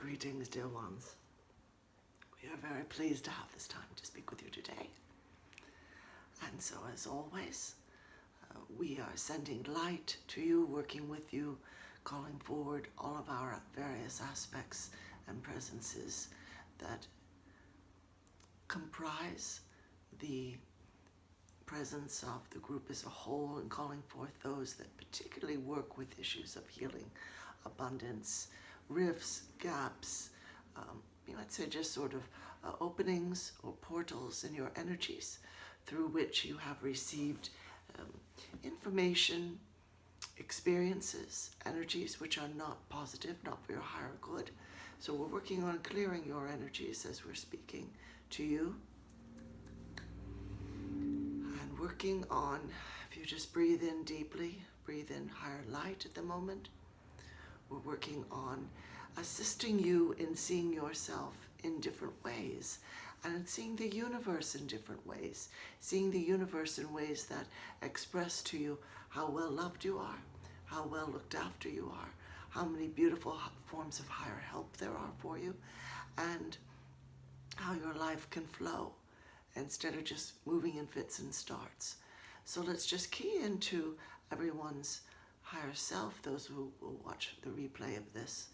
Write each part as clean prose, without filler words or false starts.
Greetings, dear ones. We are very pleased to have this time to speak with you today. And so, as always, we are sending light to you, working with you, calling forward all of our various aspects and presences that comprise the presence of the group as a whole, and calling forth those that particularly work with issues of healing, abundance, rifts, gaps, I'd say just sort of openings or portals in your energies through which you have received information, experiences, energies which are not positive, not for your higher good. So we're working on clearing your energies as we're speaking to you. And working on, if you just breathe in deeply, breathe in higher light at the moment. We're working on assisting you in seeing yourself in different ways and seeing the universe in different ways, seeing the universe in ways that express to you how well loved you are, how well looked after you are, how many beautiful forms of higher help there are for you, and how your life can flow instead of just moving in fits and starts. So let's just key into everyone's higher self, those who will watch the replay of this,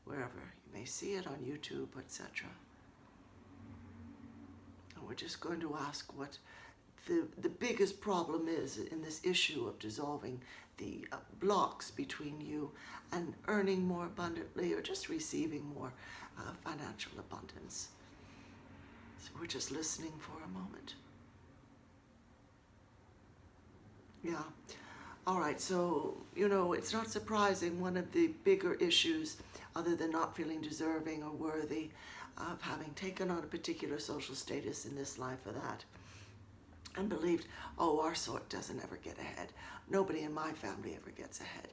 wherever you may see it on YouTube, etc. And we're just going to ask what the biggest problem is in this issue of dissolving the blocks between you and earning more abundantly or just receiving more financial abundance. So we're just listening for a moment. Yeah. All right, so, it's not surprising one of the bigger issues, other than not feeling deserving or worthy of having taken on a particular social status in this life or that, and believed, our sort doesn't ever get ahead. Nobody in my family ever gets ahead.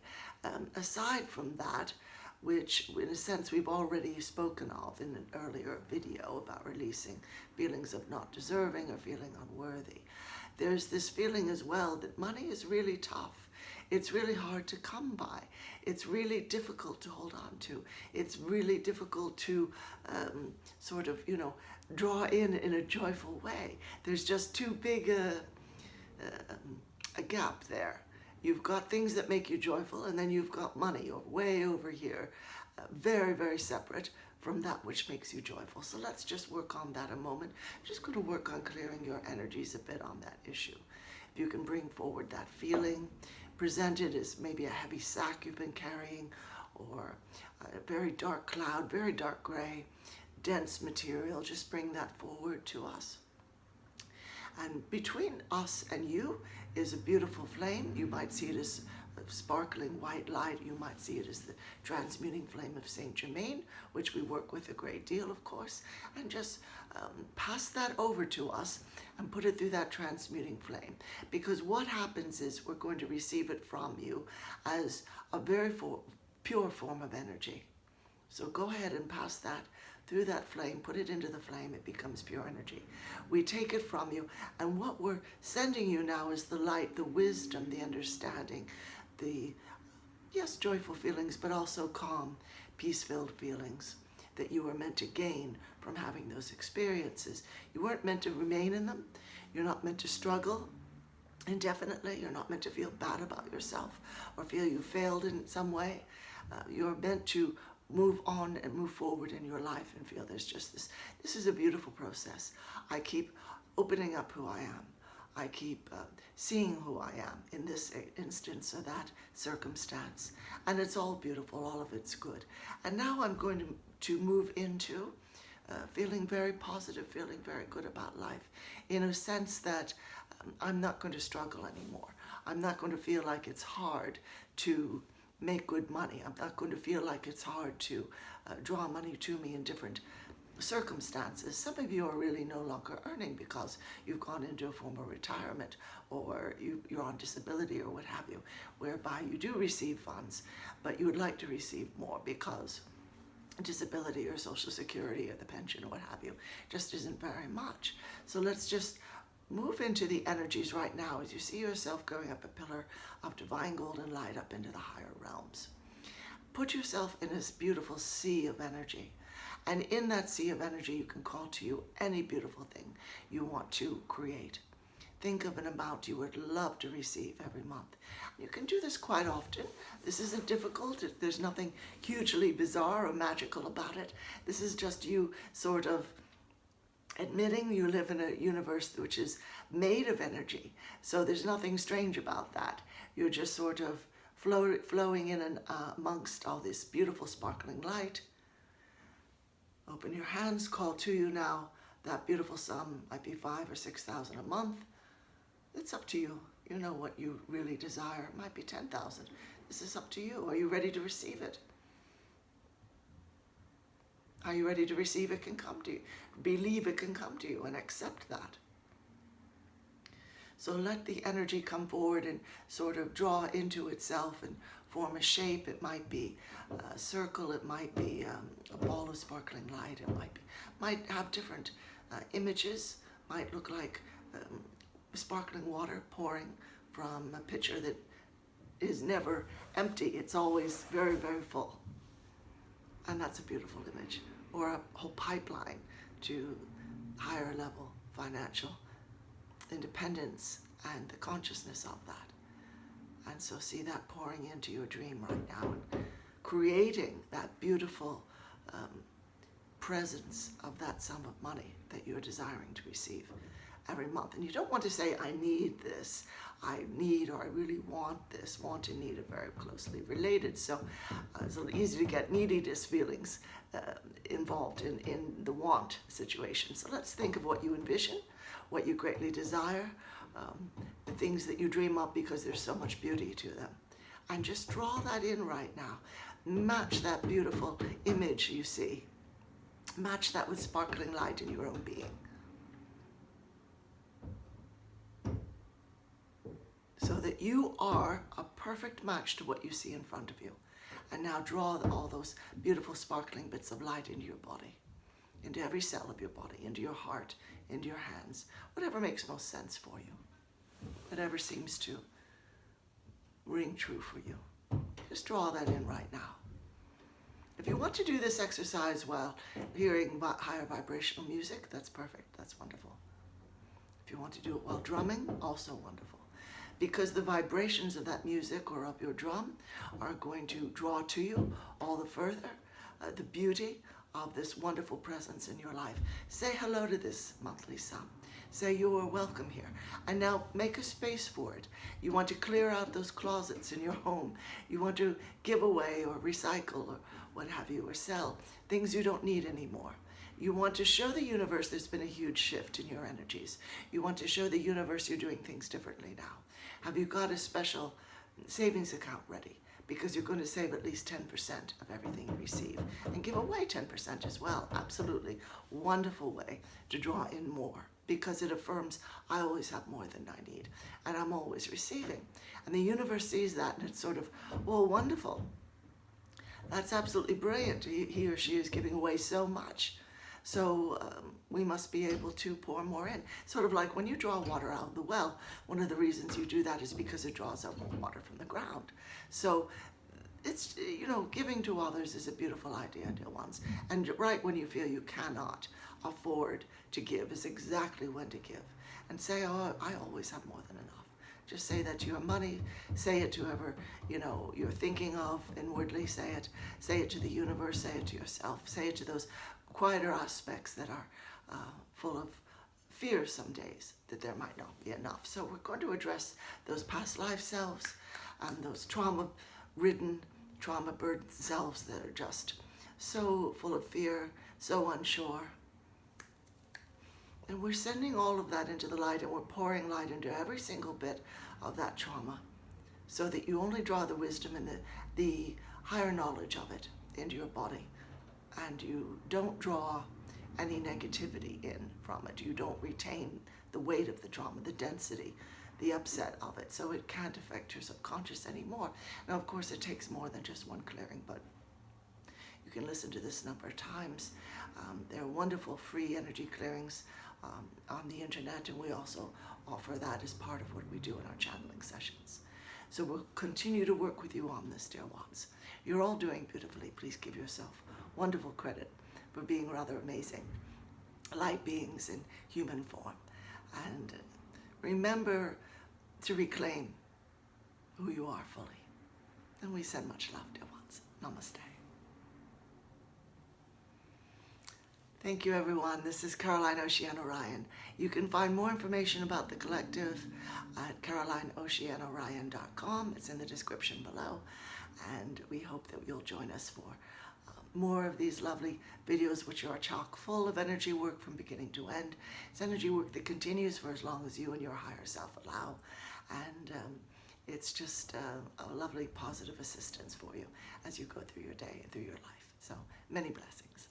Aside from that, which in a sense we've already spoken of in an earlier video about releasing feelings of not deserving or feeling unworthy, there's this feeling as well that money is really tough. It's really hard to come by. It's really difficult to hold on to. It's really difficult to draw in a joyful way. There's just too big a gap there. You've got things that make you joyful, and then you've got money way over here, very, very separate from that which makes you joyful. So let's just work on that a moment. I'm just going to work on clearing your energies a bit on that issue. If you can bring forward that feeling, present it as maybe a heavy sack you've been carrying, or a very dark cloud, very dark gray, dense material, just bring that forward to us. And between us and you is a beautiful flame. You might see it as a sparkling white light. You might see it as the transmuting flame of Saint Germain, which we work with a great deal, of course. And just pass that over to us and put it through that transmuting flame. Because what happens is we're going to receive it from you as a very pure form of energy. So go ahead and pass that through that flame, put it into the flame, it becomes pure energy. We take it from you, and what we're sending you now is the light, the wisdom, the understanding, the, yes, joyful feelings, but also calm, peace-filled feelings that you were meant to gain from having those experiences. You weren't meant to remain in them. You're not meant to struggle indefinitely. You're not meant to feel bad about yourself or feel you failed in some way. You're meant to move on and move forward in your life and feel there's just this is a beautiful process. I keep opening up who I am. I keep seeing who I am in this instance or that circumstance. And it's all beautiful, all of it's good. And now I'm going to move into feeling very positive, feeling very good about life, in a sense that I'm not going to struggle anymore. I'm not going to feel like it's hard to make good money. I'm not going to feel like it's hard to draw money to me in different circumstances. Some of you are really no longer earning because you've gone into a form of retirement, or you're on disability or what have you, whereby you do receive funds, but you would like to receive more because disability or social security or the pension or what have you just isn't very much. So let's just move into the energies right now as you see yourself going up a pillar of divine golden light up into the higher realms. put yourself in this beautiful sea of energy. And in that sea of energy, you can call to you any beautiful thing you want to create. Think of an amount you would love to receive every month. You can do this quite often. This isn't difficult. There's nothing hugely bizarre or magical about it. This is just you sort of admitting you live in a universe which is made of energy. So there's nothing strange about that. You're just sort of flowing in and amongst all this beautiful sparkling light. Open your hands, call to you now that beautiful sum. Might be 5,000 or 6,000 a month. It's up to you. You know what you really desire. It might be 10,000. This is up to you. Are you ready to receive it? Are you ready to receive it can come to you? Believe it can come to you and accept that. So let the energy come forward and sort of draw into itself and form a shape. It might be a circle, it might be a ball of sparkling light, it might have different images, might look like sparkling water pouring from a pitcher that is never empty. It's always very, very full. And that's a beautiful image. Or a whole pipeline to higher level financial independence and the consciousness of that. And so see that pouring into your dream right now and creating that beautiful presence of that sum of money that you're desiring to receive every month. And you don't want to say, I need this, I need, or I really want this. Want and need are very closely related. So it's a little easy to get neediness feelings involved in the want situation. So let's think of what you envision, what you greatly desire, the things that you dream up because there's so much beauty to them. And just draw that in right now. Match that beautiful image you see. Match that with sparkling light in your own being. So that you are a perfect match to what you see in front of you. And now draw all those beautiful sparkling bits of light into your body, into every cell of your body, into your heart, into your hands, whatever makes most sense for you, whatever seems to ring true for you. Just draw that in right now. If you want to do this exercise while hearing higher vibrational music, that's perfect, that's wonderful. If you want to do it while drumming, also wonderful. Because the vibrations of that music or of your drum are going to draw to you all the further the beauty of this wonderful presence in your life. Say hello to this monthly sum. Say you are welcome here. And now make a space for it. You want to clear out those closets in your home. You want to give away or recycle or what have you, or sell things you don't need anymore. You want to show the universe there's been a huge shift in your energies. You want to show the universe you're doing things differently now. Have you got a special savings account ready? Because you're going to save at least 10% of everything you receive and give away 10% as well. Absolutely wonderful way to draw in more, because it affirms I always have more than I need and I'm always receiving. And the universe sees that and it's sort of, well, wonderful. That's absolutely brilliant. He or she is giving away so much. So we must be able to pour more in. Sort of like when you draw water out of the well, one of the reasons you do that is because it draws out more water from the ground. So it's, giving to others is a beautiful idea, dear ones. And right when you feel you cannot afford to give is exactly when to give. And say, oh, I always have more than enough. Just say that to your money, say it to whoever, you're thinking of inwardly, say it to the universe, say it to yourself, say it to those quieter aspects that are full of fear some days that there might not be enough. So we're going to address those past life selves and those trauma-ridden, trauma-burdened selves that are just so full of fear, so unsure. And we're sending all of that into the light, and we're pouring light into every single bit of that trauma so that you only draw the wisdom and the higher knowledge of it into your body. And you don't draw any negativity in from it. You don't retain the weight of the trauma, the density, the upset of it. So it can't affect your subconscious anymore. Now, of course, it takes more than just one clearing, but you can listen to this a number of times. There are wonderful free energy clearings on the internet, and we also offer that as part of what we do in our channeling sessions. So we'll continue to work with you on this, dear ones. You're all doing beautifully. Please give yourself wonderful credit for being rather amazing light beings in human form. And remember to reclaim who you are fully. And we send much love, dear ones. Namaste. Thank you, everyone. This is Caroline Oceano Ryan. You can find more information about the collective at carolineoceanoryan.com. It's in the description below. And we hope that you'll join us for more of these lovely videos, which are chock full of energy work from beginning to end. It's energy work that continues for as long as you and your higher self allow. And it's just a lovely positive assistance for you as you go through your day and through your life. So many blessings.